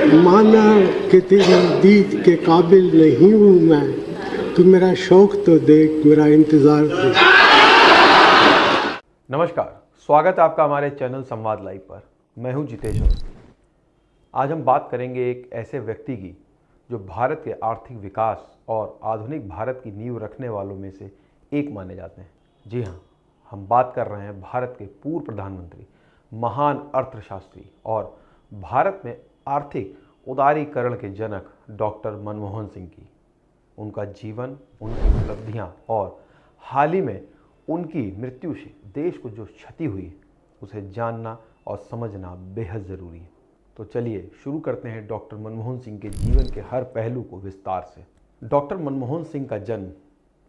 माना कि तेरी दीद के काबिल नहीं हूँ मैं, तू मेरा शौक तो देख, मेरा इंतज़ार देख। नमस्कार, स्वागत है आपका हमारे चैनल संवाद लाइव पर। मैं हूं जितेश और आज हम बात करेंगे एक ऐसे व्यक्ति की जो भारत के आर्थिक विकास और आधुनिक भारत की नींव रखने वालों में से एक माने जाते हैं। जी हाँ, हम बात कर रहे हैं भारत के पूर्व प्रधानमंत्री, महान अर्थशास्त्री और भारत में आर्थिक उदारीकरण के जनक डॉक्टर मनमोहन सिंह की। उनका जीवन, उनकी उपलब्धियां और हाल ही में उनकी मृत्यु से देश को जो क्षति हुई उसे जानना और समझना बेहद ज़रूरी है। तो चलिए शुरू करते हैं डॉक्टर मनमोहन सिंह के जीवन के हर पहलू को विस्तार से। डॉक्टर मनमोहन सिंह का जन्म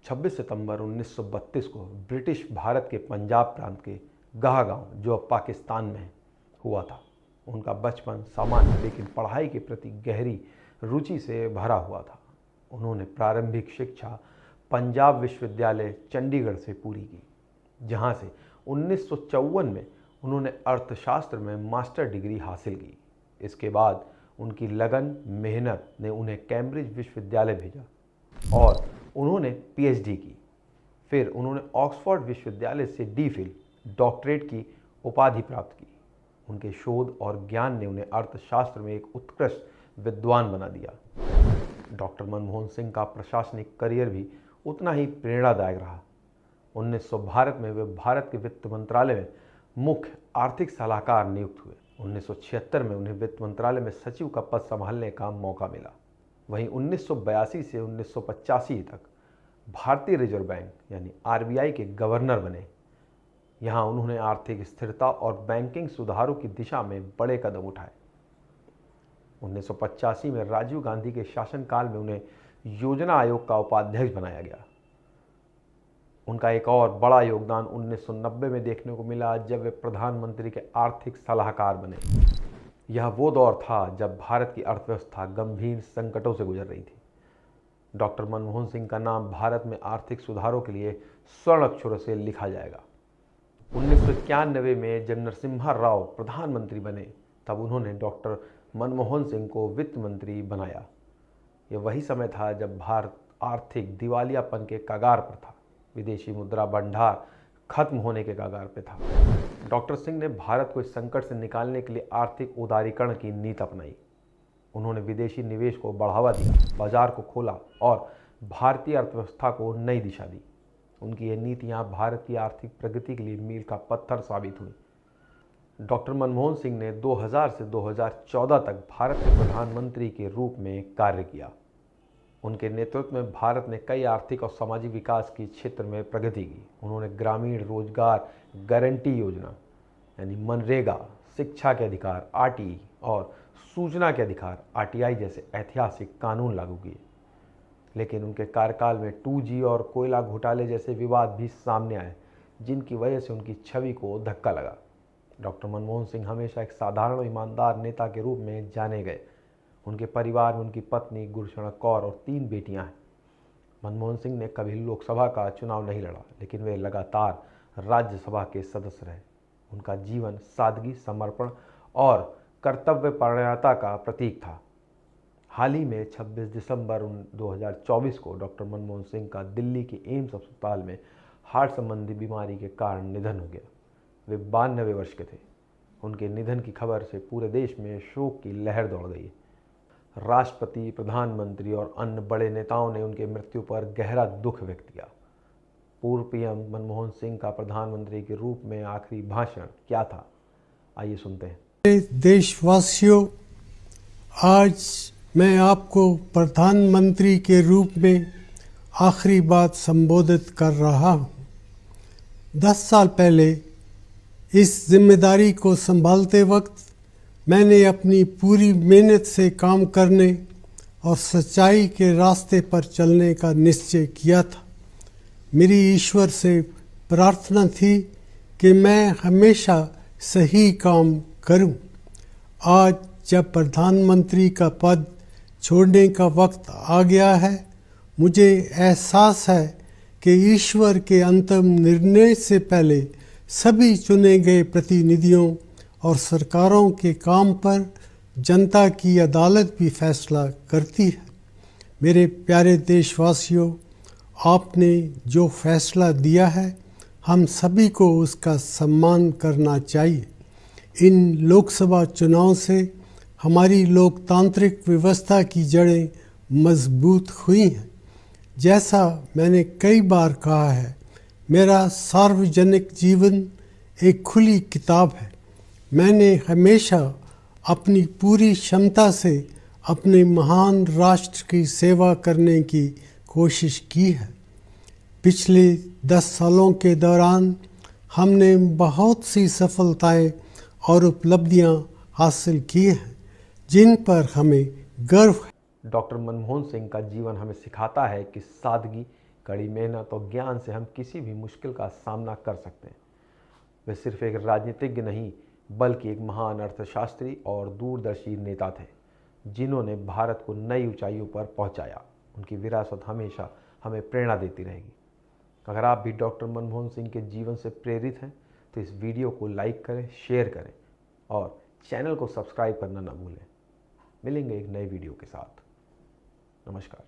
26 सितंबर 1932 को ब्रिटिश भारत के पंजाब प्रांत के गाह गांव, जो अब पाकिस्तान में है, हुआ था। उनका बचपन सामान्य लेकिन पढ़ाई के प्रति गहरी रुचि से भरा हुआ था। उन्होंने प्रारंभिक शिक्षा पंजाब विश्वविद्यालय चंडीगढ़ से पूरी की, जहां से 1954 में उन्होंने अर्थशास्त्र में मास्टर डिग्री हासिल की। इसके बाद उनकी लगन मेहनत ने उन्हें कैम्ब्रिज विश्वविद्यालय भेजा और उन्होंने पीएचडी की। फिर उन्होंने ऑक्सफोर्ड विश्वविद्यालय से डी.फिल डॉक्टरेट की उपाधि प्राप्त की। उनके शोध और ज्ञान ने उन्हें अर्थशास्त्र में एक उत्कृष्ट विद्वान बना दिया। डॉक्टर मनमोहन सिंह का प्रशासनिक करियर भी उतना ही प्रेरणादायक रहा। 1900 भारत में वे भारत के वित्त मंत्रालय में मुख्य आर्थिक सलाहकार नियुक्त हुए। 1976 में उन्हें वित्त मंत्रालय में सचिव का पद संभालने का मौका मिला। वहीं 1982 से 1985 तक भारतीय रिजर्व बैंक यानी आरबीआई के गवर्नर बने। यहाँ उन्होंने आर्थिक स्थिरता और बैंकिंग सुधारों की दिशा में बड़े कदम उठाए। 1985 में राजीव गांधी के शासनकाल में उन्हें योजना आयोग का उपाध्यक्ष बनाया गया। उनका एक और बड़ा योगदान 1990 में देखने को मिला, जब वे प्रधानमंत्री के आर्थिक सलाहकार बने। यह वो दौर था जब भारत की अर्थव्यवस्था गंभीर संकटों से गुजर रही थी। डॉक्टर मनमोहन सिंह का नाम भारत में आर्थिक सुधारों के लिए स्वर्ण अक्षरों से लिखा जाएगा। 1991 में जब नरसिम्हा राव प्रधानमंत्री बने, तब उन्होंने डॉक्टर मनमोहन सिंह को वित्त मंत्री बनाया। यह वही समय था जब भारत आर्थिक दिवालियापन के कगार पर था। विदेशी मुद्रा भंडार खत्म होने के कगार पर था। डॉक्टर सिंह ने भारत को इस संकट से निकालने के लिए आर्थिक उदारीकरण की नीति अपनाई। उन्होंने विदेशी निवेश को बढ़ावा दिया, बाजार को खोला और भारतीय अर्थव्यवस्था को नई दिशा दी। उनकी ये नीतियाँ भारत की आर्थिक प्रगति के लिए मील का पत्थर साबित हुई। डॉक्टर मनमोहन सिंह ने 2000 से 2014 तक भारत के प्रधानमंत्री के रूप में कार्य किया। उनके नेतृत्व में भारत ने कई आर्थिक और सामाजिक विकास के क्षेत्र में प्रगति की। उन्होंने ग्रामीण रोजगार गारंटी योजना यानी मनरेगा, शिक्षा के अधिकार आरटीई और सूचना के अधिकार आरटीआई जैसे ऐतिहासिक कानून लागू किए। लेकिन उनके कार्यकाल में 2G और कोयला घोटाले जैसे विवाद भी सामने आए, जिनकी वजह से उनकी छवि को धक्का लगा। डॉक्टर मनमोहन सिंह हमेशा एक साधारण और ईमानदार नेता के रूप में जाने गए। उनके परिवार में उनकी पत्नी गुरशरण कौर और 3 बेटियां हैं। मनमोहन सिंह ने कभी लोकसभा का चुनाव नहीं लड़ा, लेकिन वे लगातार राज्यसभा के सदस्य रहे। उनका जीवन सादगी, समर्पण और कर्तव्यपरायणता का प्रतीक था। हाल ही में 26 दिसंबर 2024 को डॉक्टर मनमोहन सिंह का दिल्ली के एम्स अस्पताल में हार्ट संबंधी बीमारी के कारण निधन हो गया। वे 92 वर्ष के थे। उनके निधन की खबर से पूरे देश में शोक की लहर दौड़ गई। राष्ट्रपति, प्रधानमंत्री और अन्य बड़े नेताओं ने उनके मृत्यु पर गहरा दुख व्यक्त किया। पूर्व पीएम मनमोहन सिंह का प्रधानमंत्री के रूप में आखिरी भाषण क्या था, आइए सुनते हैं। देशवासियों, आज मैं आपको प्रधानमंत्री के रूप में आखिरी बात संबोधित कर रहा हूँ। 10 साल पहले इस जिम्मेदारी को संभालते वक्त मैंने अपनी पूरी मेहनत से काम करने और सच्चाई के रास्ते पर चलने का निश्चय किया था। मेरी ईश्वर से प्रार्थना थी कि मैं हमेशा सही काम करूं। आज जब प्रधानमंत्री का पद छोड़ने का वक्त आ गया है, मुझे एहसास है कि ईश्वर के अंतिम निर्णय से पहले सभी चुने गए प्रतिनिधियों और सरकारों के काम पर जनता की अदालत भी फैसला करती है। मेरे प्यारे देशवासियों, आपने जो फैसला दिया है हम सभी को उसका सम्मान करना चाहिए। इन लोकसभा चुनाव से हमारी लोकतांत्रिक व्यवस्था की जड़ें मजबूत हुई हैं। जैसा मैंने कई बार कहा है, मेरा सार्वजनिक जीवन एक खुली किताब है। मैंने हमेशा अपनी पूरी क्षमता से अपने महान राष्ट्र की सेवा करने की कोशिश की है। पिछले 10 सालों के दौरान हमने बहुत सी सफलताएं और उपलब्धियां हासिल की हैं, जिन पर हमें गर्व है। डॉक्टर मनमोहन सिंह का जीवन हमें सिखाता है कि सादगी, कड़ी मेहनत और ज्ञान से हम किसी भी मुश्किल का सामना कर सकते हैं। वे सिर्फ एक राजनीतिज्ञ नहीं, बल्कि एक महान अर्थशास्त्री और दूरदर्शी नेता थे, जिन्होंने भारत को नई ऊंचाइयों पर पहुंचाया। उनकी विरासत हमेशा हमें प्रेरणा देती रहेगी। अगर आप भी डॉक्टर मनमोहन सिंह के जीवन से प्रेरित हैं तो इस वीडियो को लाइक करें, शेयर करें और चैनल को सब्सक्राइब करना ना भूलें। मिलेंगे एक नए वीडियो के साथ। नमस्कार।